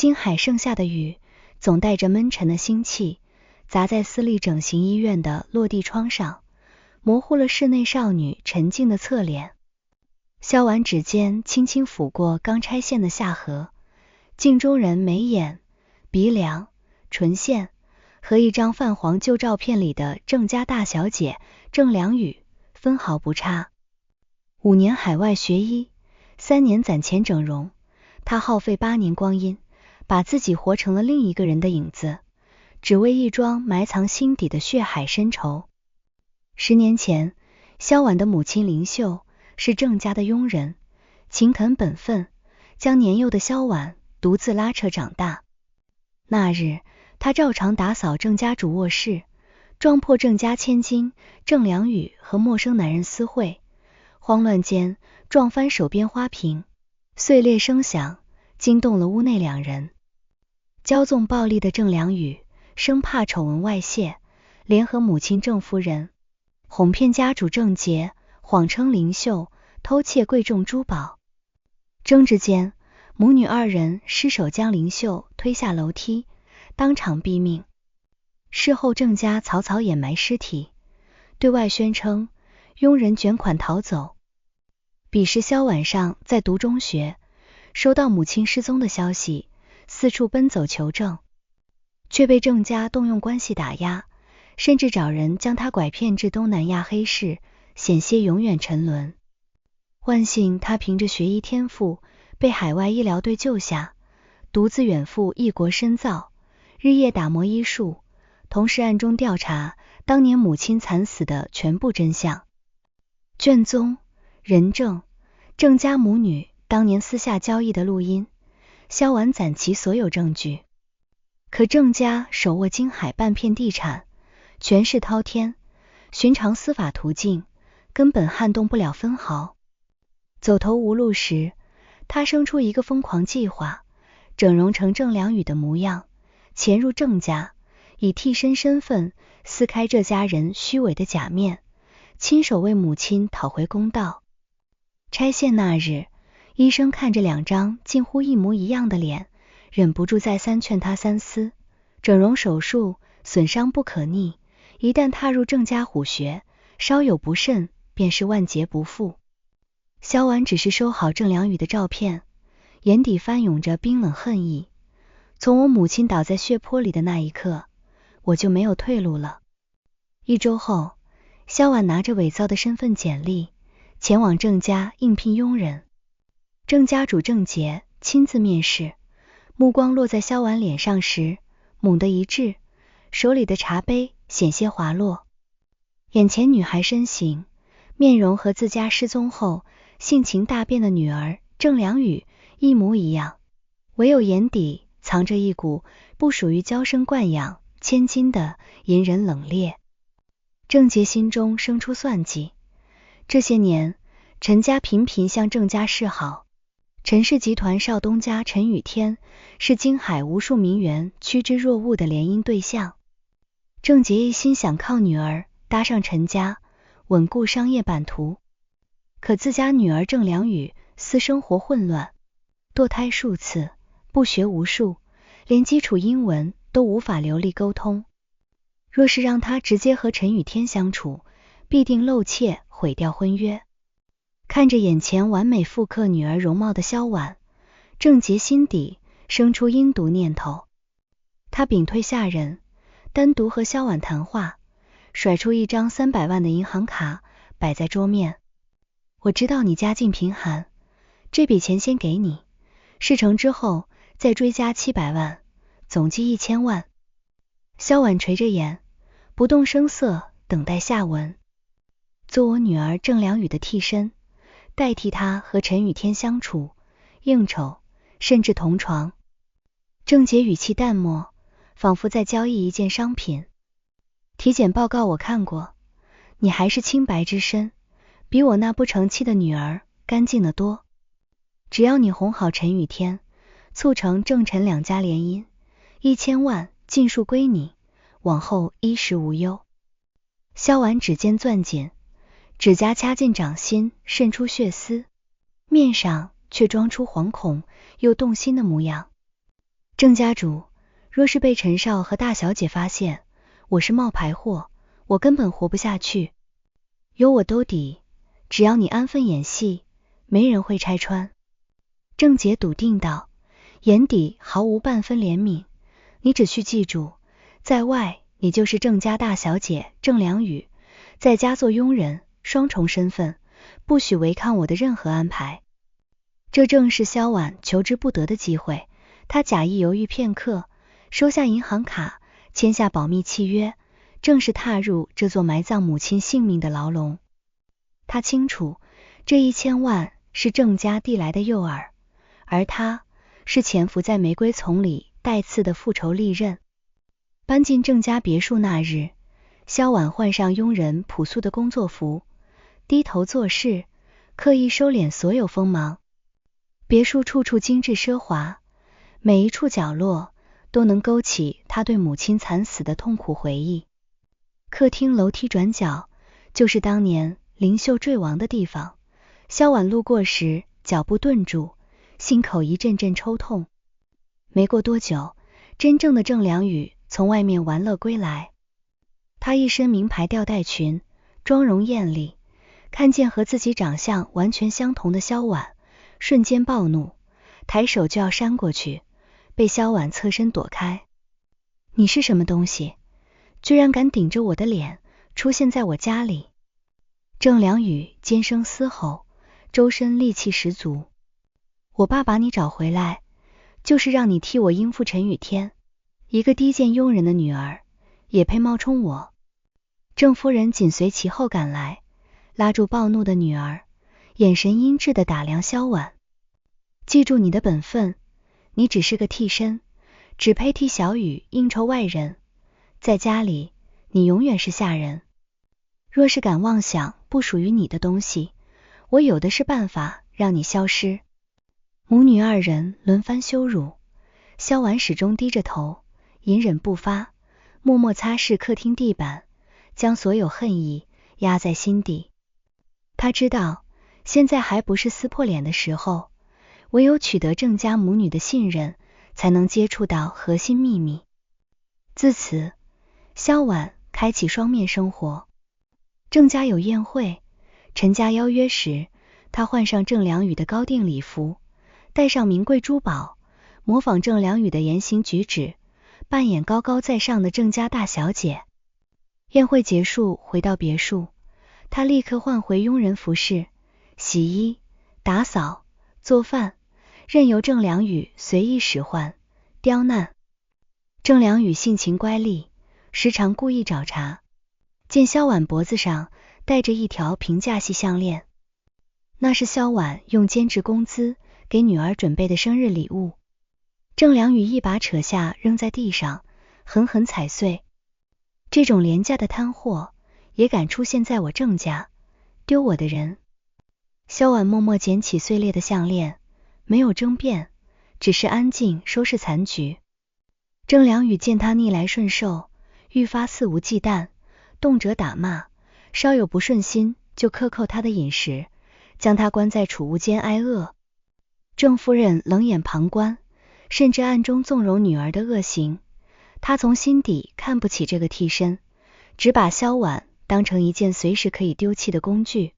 金海盛夏的雨总带着闷沉的腥气，砸在私立整形医院的落地窗上，模糊了室内少女沉静的侧脸。削完指尖轻轻抚过刚拆线的下颌，镜中人眉眼、鼻梁、唇线和一张泛黄旧照片里的郑家大小姐郑良宇分毫不差。5年海外学医，3年攒钱整容，她耗费8年光阴，把自己活成了另一个人的影子，只为一桩埋藏心底的血海深仇。10年前，萧婉的母亲林秀是郑家的佣人，勤恳本分，将年幼的萧婉独自拉扯长大。那日，她照常打扫郑家主卧室，撞破郑家千金郑良宇和陌生男人私会，慌乱间撞翻手边花瓶，碎裂声响惊动了屋内2人。骄纵暴力的郑良宇生怕丑闻外泄，联合母亲郑夫人哄骗家主郑杰，谎称林秀偷窃贵重珠宝。争执间，母女2人失手将林秀推下楼梯，当场毙命。事后郑家草草掩埋尸体，对外宣称佣人卷款逃走。彼时萧婉上在读中学，收到母亲失踪的消息，四处奔走求证，却被郑家动用关系打压，甚至找人将他拐骗至东南亚黑市，险些永远沉沦。万幸他凭着学医天赋被海外医疗队救下，独自远赴异国深造，日夜打磨医术，同时暗中调查当年母亲惨死的全部真相。卷宗、人证、郑家母女当年私下交易的录音，萧婉攒齐所有证据。可郑家手握金海半片地产，权势滔天，寻常司法途径根本撼动不了分毫。走投无路时，他生出一个疯狂计划，整容成郑良宇的模样，潜入郑家，以替身身份撕开这家人虚伪的假面，亲手为母亲讨回公道。拆线那日，医生看着2张近乎一模一样的脸，忍不住再三劝他三思。整容手术损伤不可逆，一旦踏入郑家虎穴，稍有不慎便是万劫不复。萧婉只是收好郑良宇的照片，眼底翻涌着冰冷恨意。从我母亲倒在血泊里的那一刻，我就没有退路了。1周后，萧婉拿着伪造的身份简历前往郑家应聘佣人。郑家主郑杰亲自面试，目光落在萧婉脸上时，猛地一滞，手里的茶杯险些滑落。眼前女孩身形、面容和自家失踪后性情大变的女儿郑良宇一模一样，唯有眼底藏着一股不属于娇生惯养千金的隐忍冷冽。郑杰心中生出算计，这些年陈家频频向郑家示好，陈氏集团少东家陈雨天是金海无数名媛趋之若鹜的联姻对象。郑杰一心想靠女儿搭上陈家，稳固商业版图，可自家女儿郑良宇私生活混乱，堕胎数次，不学无术，连基础英文都无法流利沟通。若是让他直接和陈雨天相处，必定露怯毁掉婚约。看着眼前完美复刻女儿容貌的萧婉，郑杰心底生出阴毒念头。他屏退下人，单独和萧婉谈话，甩出一张300万的银行卡摆在桌面。我知道你家境贫寒，这笔钱先给你，事成之后再追加700万，总计1000万。萧婉垂着眼，不动声色等待下文。做我女儿郑良宇的替身，代替她和陈雨天相处、应酬，甚至同床。郑杰语气淡漠，仿佛在交易一件商品。体检报告我看过，你还是清白之身，比我那不成器的女儿干净得多。只要你哄好陈雨天，促成郑陈2家联姻，1000万尽数归你，往后衣食无忧。萧婉指尖攥紧，指甲掐进掌心，渗出血丝，面上却装出惶恐又动心的模样。郑家主，若是被陈少和大小姐发现我是冒牌货，我根本活不下去。有我兜底，只要你安分演戏，没人会拆穿。郑杰笃定道，眼底毫无半分怜悯。你只需记住，在外你就是郑家大小姐郑良宇，在家做佣人，双重身份，不许违抗我的任何安排。这正是萧婉求之不得的机会，他假意犹豫片刻，收下银行卡，签下保密契约，正式踏入这座埋葬母亲性命的牢笼。他清楚，这1000万是郑家递来的诱饵，而他是潜伏在玫瑰丛里带刺的复仇利刃。搬进郑家别墅那日，萧婉换上佣人朴素的工作服，低头做事，刻意收敛所有锋芒。别墅处处精致奢华，每一处角落都能勾起他对母亲惨死的痛苦回忆。客厅楼梯转角就是当年灵秀坠亡的地方，萧婉路过时脚步顿住，心口一阵阵抽痛。没过多久，真正的郑良宇从外面玩乐归来，他一身名牌吊带裙，妆容艳丽，看见和自己长相完全相同的萧婉，瞬间暴怒，抬手就要扇过去，被萧婉侧身躲开。你是什么东西，居然敢顶着我的脸出现在我家里？郑良宇尖声嘶吼，周身戾气十足。我爸把你找回来，就是让你替我应付陈雨天，一个低贱佣人的女儿，也配冒充我？郑夫人紧随其后赶来，拉住暴怒的女儿，眼神阴鸷地打量萧婉。记住你的本分，你只是个替身，只配替小雨应酬外人，在家里你永远是下人。若是敢妄想不属于你的东西，我有的是办法让你消失。母女二人轮番羞辱，萧婉始终低着头，隐忍不发，默默擦拭客厅地板，将所有恨意压在心底。他知道现在还不是撕破脸的时候，唯有取得郑家母女的信任，才能接触到核心秘密。自此，萧婉开启双面生活。郑家有宴会，陈家邀约时，他换上郑良宇的高定礼服，戴上名贵珠宝，模仿郑良宇的言行举止，扮演高高在上的郑家大小姐。宴会结束，回到别墅，他立刻换回佣人服饰，洗衣、打扫、做饭，任由郑良宇随意使唤、刁难。郑良宇性情乖戾，时常故意找茬。见萧婉脖子上戴着一条平价细项链，那是萧婉用兼职工资给女儿准备的生日礼物。郑良宇一把扯下扔在地上，狠狠踩碎。这种廉价的摊货也敢出现在我郑家，丢我的人。萧婉默默捡起碎裂的项链，没有争辩，只是安静收拾残局。郑良宇见他逆来顺受，愈发肆无忌惮，动辄打骂，稍有不顺心就克扣他的饮食，将他关在储物间挨饿。郑夫人冷眼旁观，甚至暗中纵容女儿的恶行。她从心底看不起这个替身，只把萧婉当成一件随时可以丢弃的工具。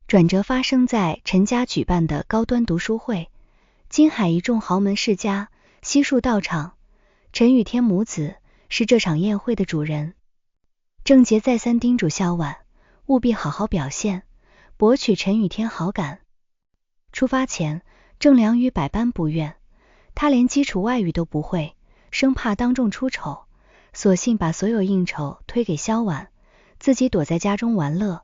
转折发生在陈家举办的高端读书会，金海一众豪门世家悉数到场，陈雨天母子是这场宴会的主人。郑杰再三叮嘱萧婉务必好好表现，博取陈雨天好感。出发前，郑良宇百般不愿，他连基础外语都不会，生怕当众出丑，索性把所有应酬推给萧婉，自己躲在家中玩乐。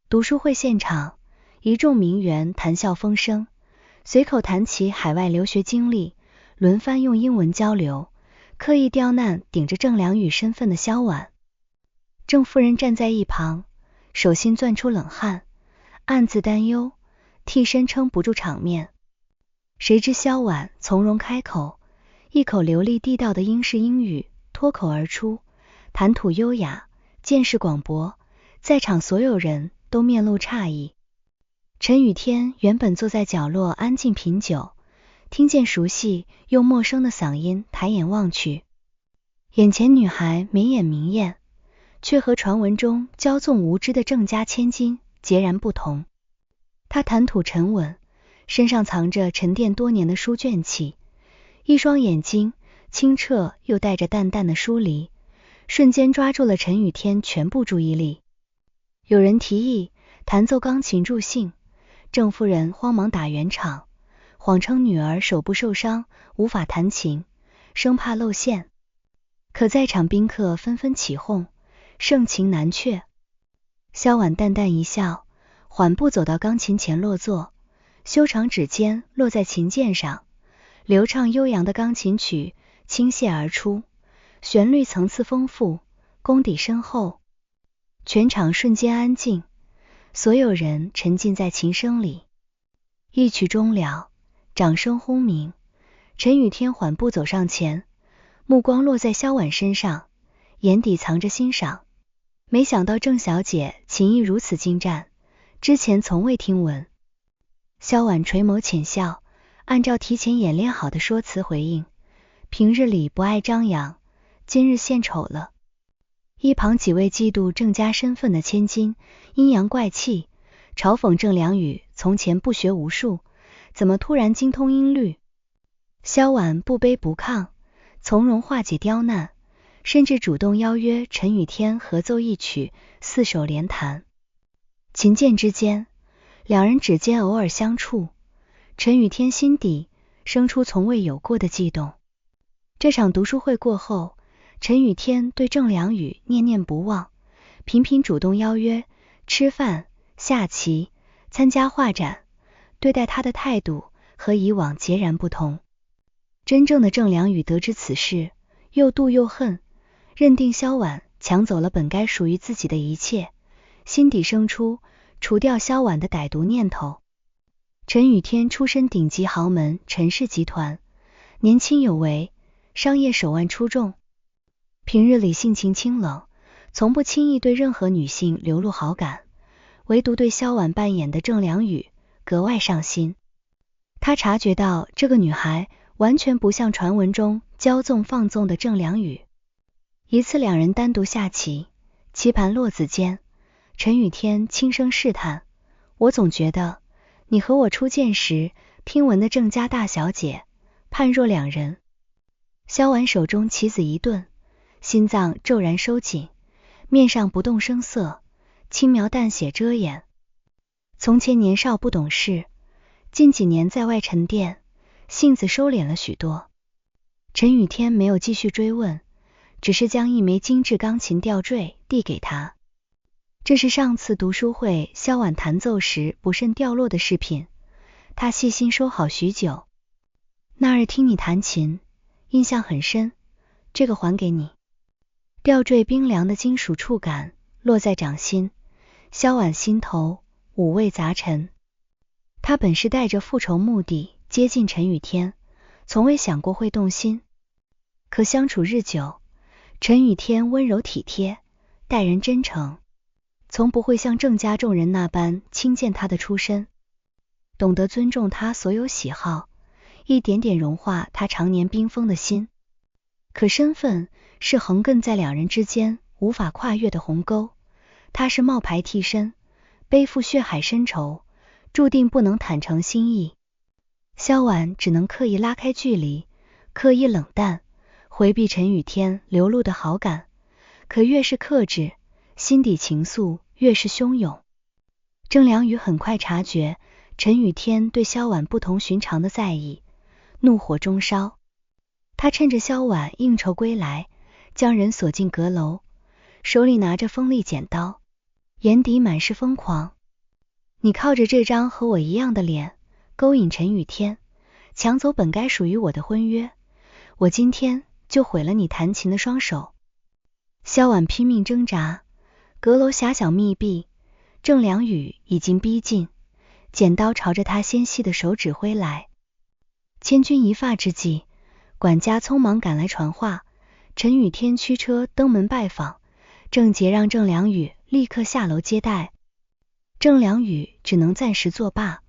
读书会现场，一众名媛谈笑风生，随口谈起海外留学经历，轮番用英文交流，刻意刁难顶着郑良宇身份的萧婉。郑夫人站在一旁，手心攥出冷汗，暗自担忧替身撑不住场面。谁知萧婉从容开口，一口流利地道的英式英语脱口而出，谈吐优雅，见识广博，在场所有人都面露诧异。陈雨天原本坐在角落安静品酒，听见熟悉又陌生的嗓音，抬眼望去，眼前女孩眉眼明艳，却和传闻中骄纵无知的郑家千金截然不同。她谈吐沉稳，身上藏着沉淀多年的书卷气，一双眼睛清澈又带着淡淡的疏离，瞬间抓住了陈雨天全部注意力。有人提议弹奏钢琴助兴，郑夫人慌忙打圆场，谎称女儿手部受伤无法弹琴，生怕露馅。可在场宾客纷纷起哄，盛情难却。萧婉淡淡一笑，缓步走到钢琴前落座，修长指尖落在琴键上，流畅悠扬的钢琴曲倾泻而出，旋律层次丰富，功底深厚。全场瞬间安静，所有人沉浸在琴声里。一曲终了，掌声轰鸣。陈雨天缓步走上前，目光落在萧婉身上，眼底藏着欣赏。没想到郑小姐琴艺如此精湛，之前从未听闻。萧婉垂眸浅笑，按照提前演练好的说辞回应，平日里不爱张扬，今日献丑了。一旁几位嫉妒郑家身份的千金阴阳怪气，嘲讽郑良宇从前不学无术，怎么突然精通音律。萧婉不卑不亢，从容化解刁难，甚至主动邀约陈雨天合奏一曲4手联弹。琴键之间，两人指尖偶尔相触，陈雨天心底生出从未有过的悸动。这场读书会过后，陈雨天对郑良宇念念不忘，频频主动邀约吃饭、下棋、参加画展，对待他的态度和以往截然不同。真正的郑良宇得知此事，又妒又恨，认定萧婉抢走了本该属于自己的一切，心底生出除掉萧婉的歹毒念头。陈雨天出身顶级豪门陈氏集团，年轻有为，商业手腕出众，平日里性情清冷，从不轻易对任何女性流露好感，唯独对萧婉扮演的郑良宇格外上心。他察觉到这个女孩完全不像传闻中骄纵放纵的郑良宇。一次两人单独下棋，棋盘落子间，陈雨天轻声试探，我总觉得你和我初见时听闻的郑家大小姐判若两人。萧婉手中棋子一顿，心脏骤然收紧，面上不动声色，轻描淡写遮掩。从前年少不懂事，近几年在外沉淀，性子收敛了许多。陈雨天没有继续追问，只是将一枚精致钢琴吊坠递给他。这是上次读书会萧婉弹奏时不慎掉落的饰品，他细心收好许久。那日听你弹琴，印象很深，这个还给你。吊坠冰凉的金属触感落在掌心，萧婉心头五味杂陈。他本是带着复仇目的接近陈雨天，从未想过会动心。可相处日久，陈雨天温柔体贴，待人真诚，从不会像郑家众人那般轻贱他的出身，懂得尊重他所有喜好，一点点融化他常年冰封的心。可身份是横亘在两人之间无法跨越的鸿沟，他是冒牌替身，背负血海深仇，注定不能坦诚心意。萧婉只能刻意拉开距离，刻意冷淡，回避陈雨天流露的好感，可越是克制，心底情愫越是汹涌。郑良宇很快察觉陈雨天对萧婉不同寻常的在意，怒火中烧。他趁着萧婉应酬归来，将人锁进阁楼，手里拿着锋利剪刀，眼底满是疯狂。你靠着这张和我一样的脸勾引陈雨天，抢走本该属于我的婚约，我今天就毁了你弹琴的双手。萧婉拼命挣扎，阁楼狭小密闭，郑良宇已经逼近，剪刀朝着他纤细的手指挥来。千钧一发之际，管家匆忙赶来传话，陈雨天驱车登门拜访，郑杰让郑良宇立刻下楼接待。郑良宇只能暂时作罢，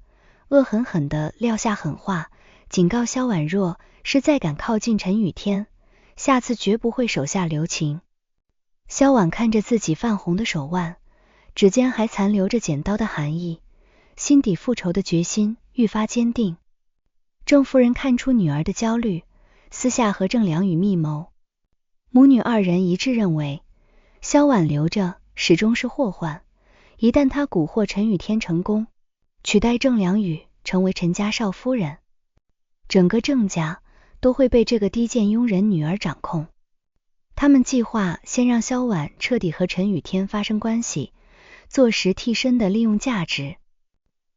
恶狠狠地撂下狠话，警告萧婉若是再敢靠近陈雨天，下次绝不会手下留情。萧婉看着自己泛红的手腕，指尖还残留着剪刀的寒意，心底复仇的决心愈发坚定。郑夫人看出女儿的焦虑，私下和郑良宇密谋。母女二人一致认为，萧婉留着始终是祸患，一旦她蛊惑陈雨天成功，取代郑良宇成为陈家少夫人，整个郑家都会被这个低贱庸人女儿掌控。他们计划先让萧婉彻底和陈雨天发生关系，坐实替身的利用价值。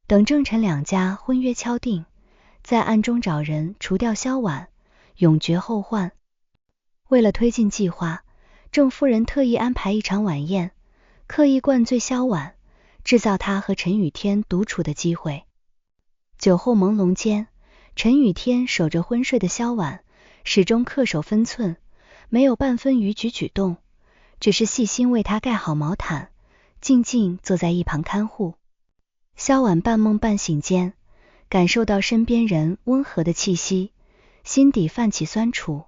等郑陈两家婚约敲定，在暗中找人除掉萧婉，永绝后患。为了推进计划，郑夫人特意安排一场晚宴，刻意灌醉萧婉，制造她和陈雨天独处的机会。酒后朦胧间，陈雨天守着昏睡的萧婉，始终恪守分寸，没有半分逾矩举动，只是细心为她盖好毛毯，静静坐在一旁看护。萧婉半梦半醒间，感受到身边人温和的气息，心底泛起酸楚。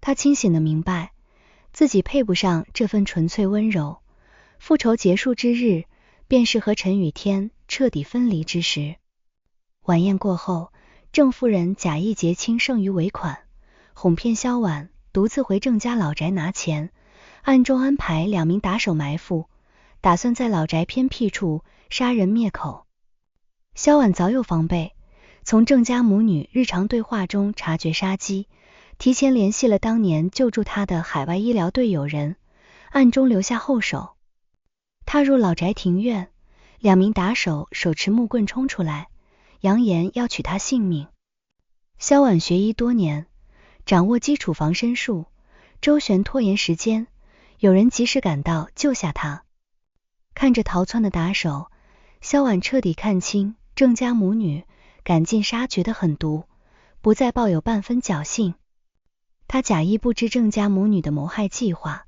她清醒地明白，自己配不上这份纯粹温柔。复仇结束之日，便是和陈雨天彻底分离之时。晚宴过后，郑夫人假意结清剩余尾款，哄骗萧婉独自回郑家老宅拿钱，暗中安排2名打手埋伏，打算在老宅偏僻处杀人灭口。萧婉早有防备，从郑家母女日常对话中察觉杀机，提前联系了当年救助她的海外医疗队友人，暗中留下后手。踏入老宅庭院，2名打手手持木棍冲出来，扬言要取她性命。萧婉学医多年，掌握基础防身术，周旋拖延时间，有人及时赶到救下她。看着逃窜的打手，萧婉彻底看清郑家母女赶尽杀绝的狠毒，不再抱有半分侥幸。她假意不知郑家母女的谋害计划，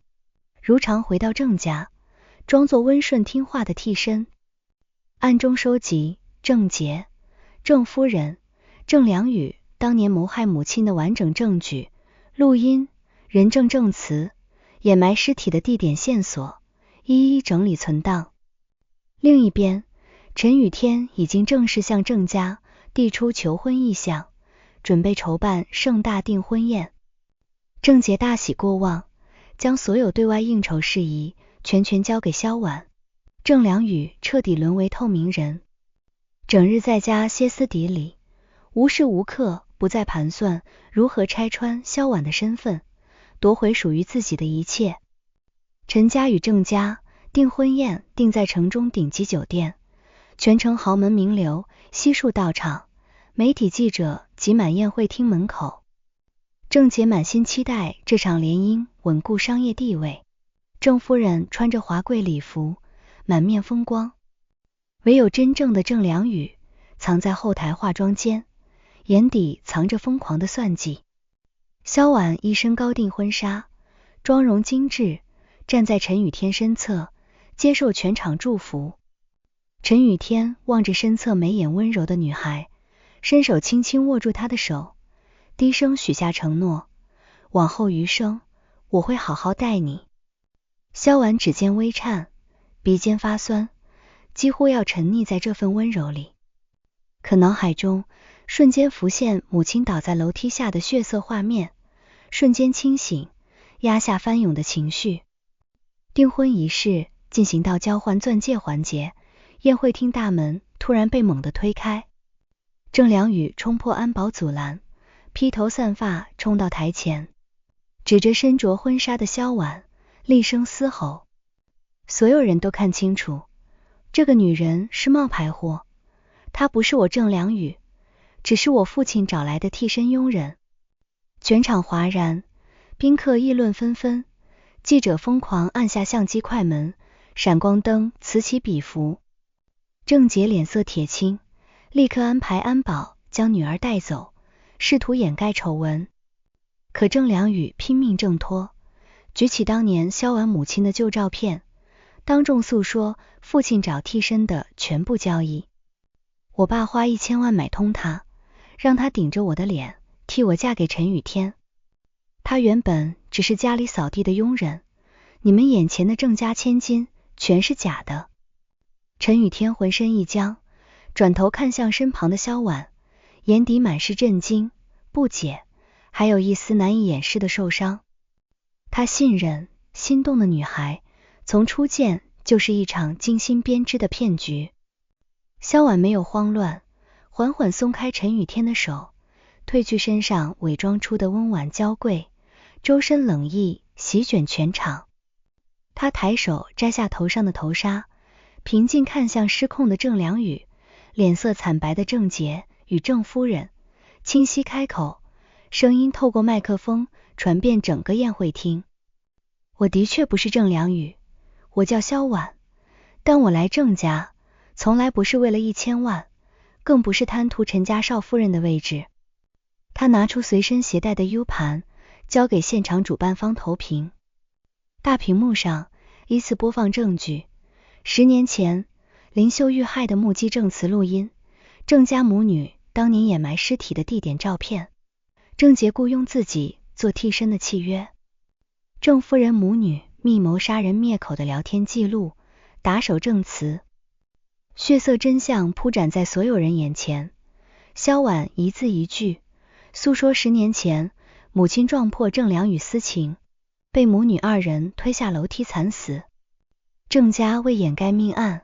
如常回到郑家，装作温顺听话的替身，暗中收集郑杰、郑夫人、郑良宇当年谋害母亲的完整证据、录音、人证证词、掩埋尸体的地点线索，一一整理存档。另一边，陈雨天已经正式向郑家递出求婚意向，准备筹办盛大订婚宴。郑杰大喜过望，将所有对外应酬事宜全交给萧婉。郑良宇彻底沦为透明人，整日在家歇斯底里，无时无刻不在盘算如何拆穿萧婉的身份，夺回属于自己的一切。陈家与郑家订婚宴定在城中顶级酒店，全城豪门名流悉数到场，媒体记者挤满宴会厅门口。郑杰满心期待这场联姻稳固商业地位，郑夫人穿着华贵礼服，满面风光。唯有真正的郑良宇藏在后台化妆间，眼底藏着疯狂的算计。萧婉一身高定婚纱，妆容精致，站在陈雨天身侧，接受全场祝福。陈雨天望着身侧眉眼温柔的女孩，伸手轻轻握住她的手，低声许下承诺，往后余生我会好好待你。萧婉指尖微颤，鼻尖发酸，几乎要沉溺在这份温柔里。可脑海中瞬间浮现母亲倒在楼梯下的血色画面，瞬间清醒，压下翻涌的情绪。订婚仪式进行到交换钻戒环节，宴会厅大门突然被猛地推开，郑良宇冲破安保阻拦，披头散发冲到台前，指着身着婚纱的萧婉，厉声嘶吼。所有人都看清楚，这个女人是冒牌货，她不是我郑良宇，只是我父亲找来的替身佣人。全场哗然，宾客议论纷纷，记者疯狂按下相机快门，闪光灯此起彼伏。郑杰脸色铁青，立刻安排安保将女儿带走，试图掩盖丑闻。可郑良宇拼命挣脱，举起当年萧婉母亲的旧照片，当众诉说父亲找替身的全部交易。我爸花1000万买通他，让他顶着我的脸，替我嫁给陈雨天。他原本只是家里扫地的佣人，你们眼前的郑家千金全是假的。陈雨天浑身一僵，转头看向身旁的萧婉，眼底满是震惊、不解，还有一丝难以掩饰的受伤。他信任、心动的女孩，从初见就是一场精心编织的骗局。萧婉没有慌乱，缓缓松开陈雨天的手，褪去身上伪装出的温婉娇贵，周身冷意席卷全场。他抬手摘下头上的头纱，平静看向失控的郑良宇，脸色惨白的郑杰与郑夫人，清晰开口，声音透过麦克风传遍整个宴会厅。我的确不是郑良宇，我叫萧婉，但我来郑家从来不是为了1000万，更不是贪图陈家少夫人的位置。他拿出随身携带的 U 盘，交给现场主办方投屏。大屏幕上依次播放证据：10年前林秀遇害的目击证词录音，郑家母女当年掩埋尸体的地点照片，郑杰雇佣自己做替身的契约，郑夫人母女密谋杀人灭口的聊天记录、打手证词。血色真相铺展在所有人眼前，萧婉一字一句诉说10年前母亲撞破郑良宇私情，被母女2人推下楼梯惨死。郑家为掩盖命案，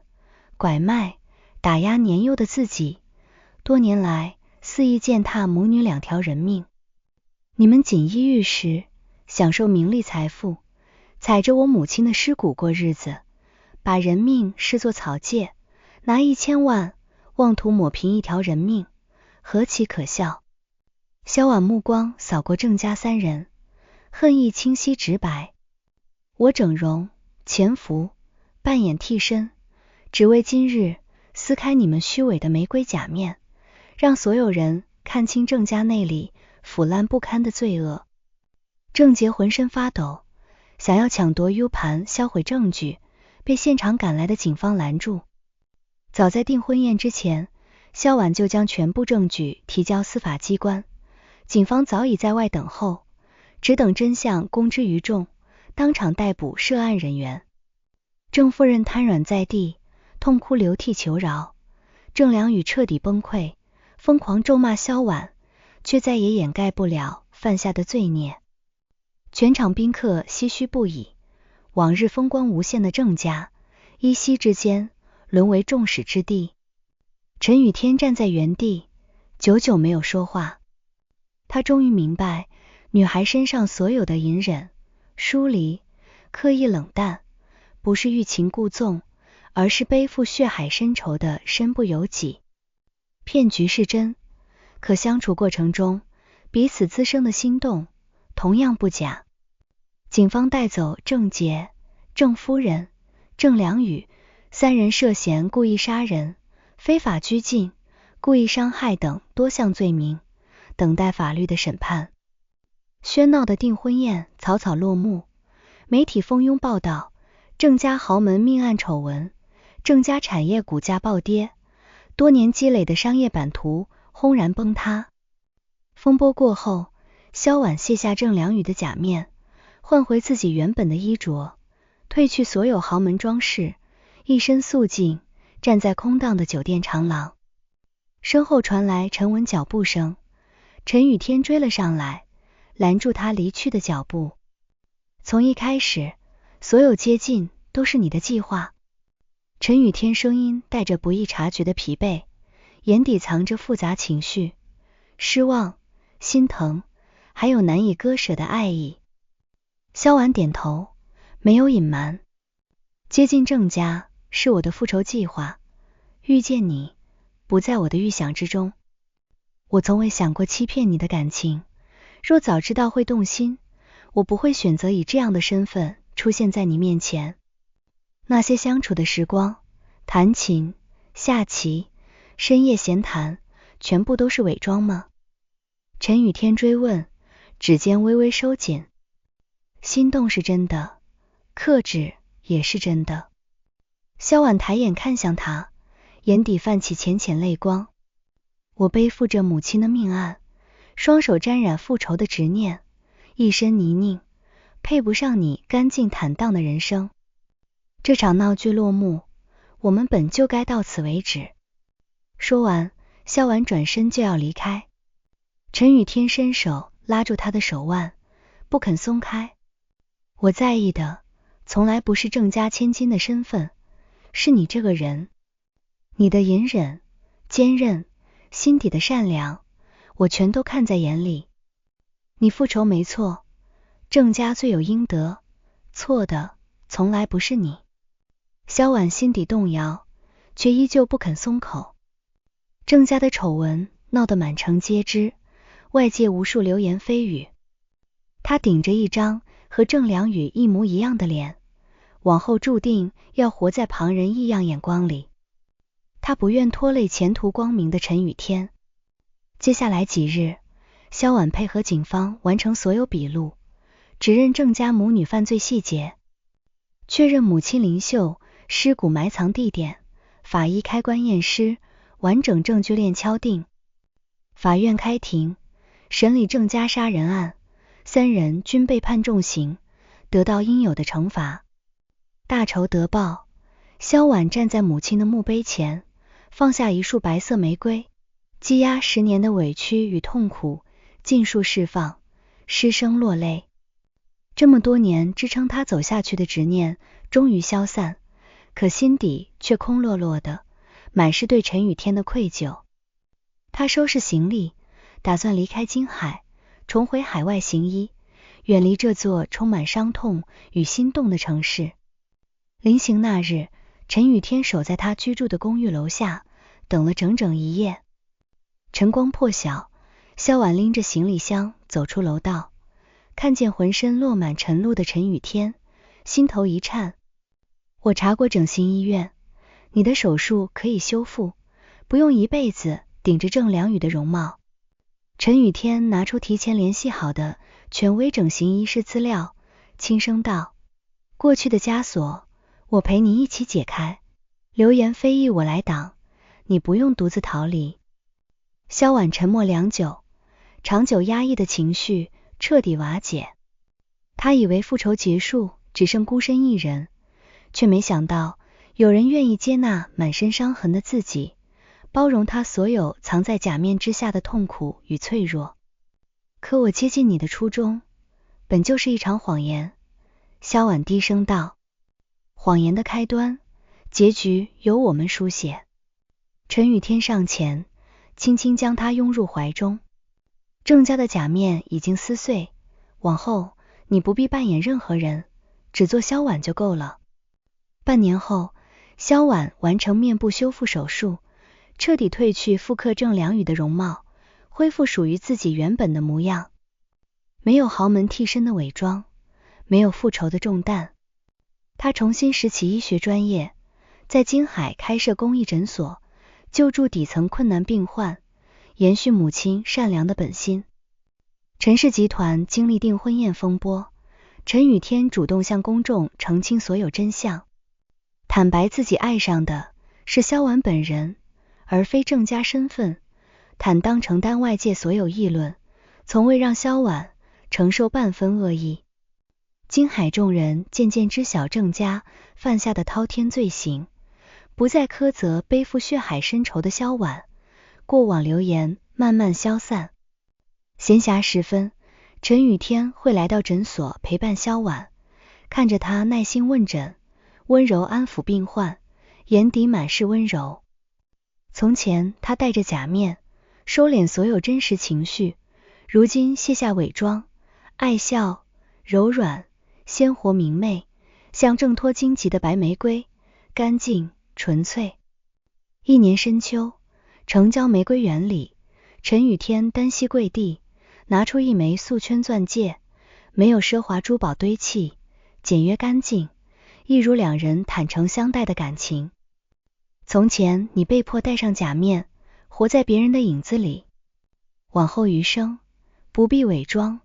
拐卖、打压年幼的自己，多年来肆意践踏母女2条人命。你们锦衣玉食，享受名利财富，踩着我母亲的尸骨过日子，把人命视作草芥，拿1000万妄图抹平1条人命，何其可笑。萧婉目光扫过郑家3人，恨意清晰直白。我整容、潜伏、扮演替身，只为今日撕开你们虚伪的玫瑰假面，让所有人看清郑家内里腐烂不堪的罪恶。郑杰浑身发抖，想要抢夺 U 盘销毁证据，被现场赶来的警方拦住。早在订婚宴之前，萧婉就将全部证据提交司法机关，警方早已在外等候，只等真相公之于众，当场逮捕涉案人员。郑夫人瘫软在地，痛哭流涕求饶。郑良宇彻底崩溃，疯狂咒骂萧婉，却再也掩盖不了犯下的罪孽。全场宾客唏嘘不已，往日风光无限的郑家，依稀之间沦为众矢之的。陈雨天站在原地，久久没有说话。他终于明白，女孩身上所有的隐忍、疏离、刻意冷淡，不是欲擒故纵，而是背负血海深仇的身不由己。骗局是真，可相处过程中彼此滋生的心动同样不假。警方带走郑杰、郑夫人、郑良宇3人涉嫌故意杀人、非法拘禁、故意伤害等多项罪名，等待法律的审判。喧闹的订婚宴草草落幕，媒体蜂拥报道郑家豪门命案丑闻，郑家产业股价暴跌，多年积累的商业版图轰然崩塌。风波过后，萧婉卸下郑良宇的假面，换回自己原本的衣着，褪去所有豪门装饰，一身素净，站在空荡的酒店长廊。身后传来沉稳脚步声，陈雨天追了上来，拦住他离去的脚步。从一开始，所有接近都是你的计划。陈雨天声音带着不易察觉的疲惫，眼底藏着复杂情绪，失望、心疼，还有难以割舍的爱意。萧婉点头，没有隐瞒。接近郑家是我的复仇计划，遇见你不在我的预想之中。我从未想过欺骗你的感情，若早知道会动心，我不会选择以这样的身份出现在你面前。那些相处的时光，弹琴、下棋、深夜闲谈，全部都是伪装吗？陈雨天追问，指尖微微收紧。心动是真的，克制也是真的。萧婉抬眼看向他，眼底泛起浅浅泪光。我背负着母亲的命案，双手沾染复仇的执念，一身泥泞，配不上你干净坦荡的人生。这场闹剧落幕，我们本就该到此为止。说完，萧婉转身就要离开。陈雨天伸手拉住他的手腕，不肯松开。我在意的从来不是郑家千金的身份，是你这个人。你的隐忍、坚韧、心底的善良，我全都看在眼里。你复仇没错，郑家罪有应得，错的从来不是你。萧婉心底动摇，却依旧不肯松口。郑家的丑闻闹得满城皆知，外界无数流言蜚语。他顶着一张和郑良宇一模一样的脸，往后注定要活在旁人异样眼光里。他不愿拖累前途光明的陈雨天。接下来几日，萧婉配合警方完成所有笔录，指认郑家母女犯罪细节，确认母亲林秀尸骨埋藏地点，法医开棺验尸，完整证据链敲定。法院开庭审理郑家杀人案，3人均被判重刑，得到应有的惩罚。大仇得报，萧婉站在母亲的墓碑前，放下一束白色玫瑰，积压10年的委屈与痛苦尽数释放，失声落泪。这么多年支撑他走下去的执念终于消散，可心底却空落落的，满是对陈雨天的愧疚。他收拾行李，打算离开金海，重回海外行医，远离这座充满伤痛与心动的城市。临行那日，陈雨天守在他居住的公寓楼下，等了整整1夜。晨光破晓，萧婉拎着行李箱走出楼道，看见浑身落满晨露的陈雨天，心头一颤。我查过整形医院，你的手术可以修复，不用一辈子顶着郑良宇的容貌。陈雨天拿出提前联系好的权威整形医师资料，轻声道：过去的枷锁，我陪你一起解开，流言蜚语我来挡，你不用独自逃离。萧婉沉默良久，长久压抑的情绪彻底瓦解。他以为复仇结束，只剩孤身一人，却没想到有人愿意接纳满身伤痕的自己，包容他所有藏在假面之下的痛苦与脆弱。可我接近你的初衷，本就是一场谎言。萧婉低声道，谎言的开端，结局由我们书写。陈雨天上前，轻轻将他拥入怀中。郑家的假面已经撕碎，往后你不必扮演任何人，只做萧婉就够了。半年后，萧婉完成面部修复手术，彻底褪去复刻郑良宇的容貌，恢复属于自己原本的模样。没有豪门替身的伪装，没有复仇的重担。他重新拾起医学专业，在金海开设公益诊所，救助底层困难病患，延续母亲善良的本心。陈氏集团经历订婚宴风波，陈雨天主动向公众澄清所有真相，坦白自己爱上的是萧婉本人，而非郑家身份，坦荡承担外界所有议论，从未让萧婉承受半分恶意。金海众人渐渐知晓郑家犯下的滔天罪行，不再苛责背负血海深仇的萧婉，过往流言慢慢消散。闲暇时分，陈雨天会来到诊所陪伴萧婉，看着她耐心问诊，温柔安抚病患，眼底满是温柔。从前他戴着假面，收敛所有真实情绪，如今卸下伪装，爱笑，柔软，鲜活明媚，像挣脱荆棘的白玫瑰，干净纯粹。一年深秋，城郊玫瑰园里，陈雨天单膝跪地，拿出一枚素圈钻戒，没有奢华珠宝堆砌，简约干净，一如两人坦诚相待的感情。从前你被迫戴上假面，活在别人的影子里，往后余生，不必伪装，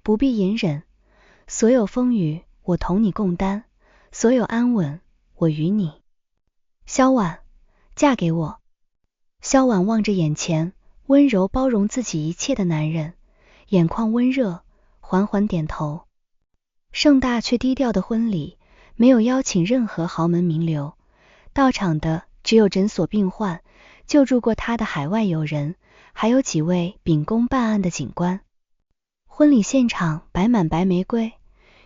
不必隐忍，所有风雨我同你共担，所有安稳我与你。萧婉，嫁给我。萧婉望着眼前温柔包容自己一切的男人，眼眶温热，缓缓点头。盛大却低调的婚礼，没有邀请任何豪门名流，到场的只有诊所病患，救助过他的海外友人，还有几位秉公办案的警官。婚礼现场摆满白玫瑰，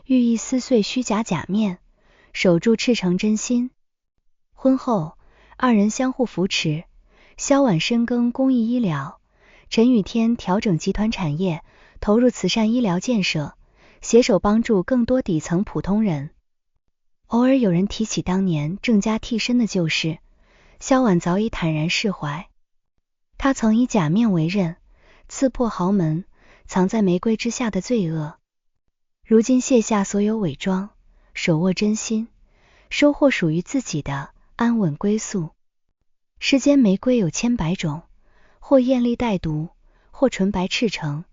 寓意撕碎虚假假面，守住赤诚真心。婚后，二人相互扶持，萧婉深耕公益医疗，陈雨天调整集团产业，投入慈善医疗建设，携手帮助更多底层普通人。偶尔有人提起当年郑家替身的旧事，萧婉早已坦然释怀。他曾以假面为刃，刺破豪门藏在玫瑰之下的罪恶，如今卸下所有伪装，手握真心，收获属于自己的安稳归宿。世间玫瑰有千百种，或艳丽带毒，或纯白赤诚，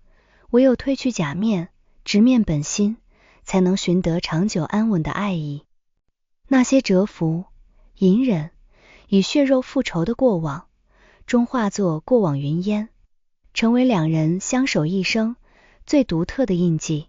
唯有褪去假面，直面本心，才能寻得长久安稳的爱意。那些蛰伏、隐忍，以血肉复仇的过往，终化作过往云烟，成为两人相守一生最独特的印记。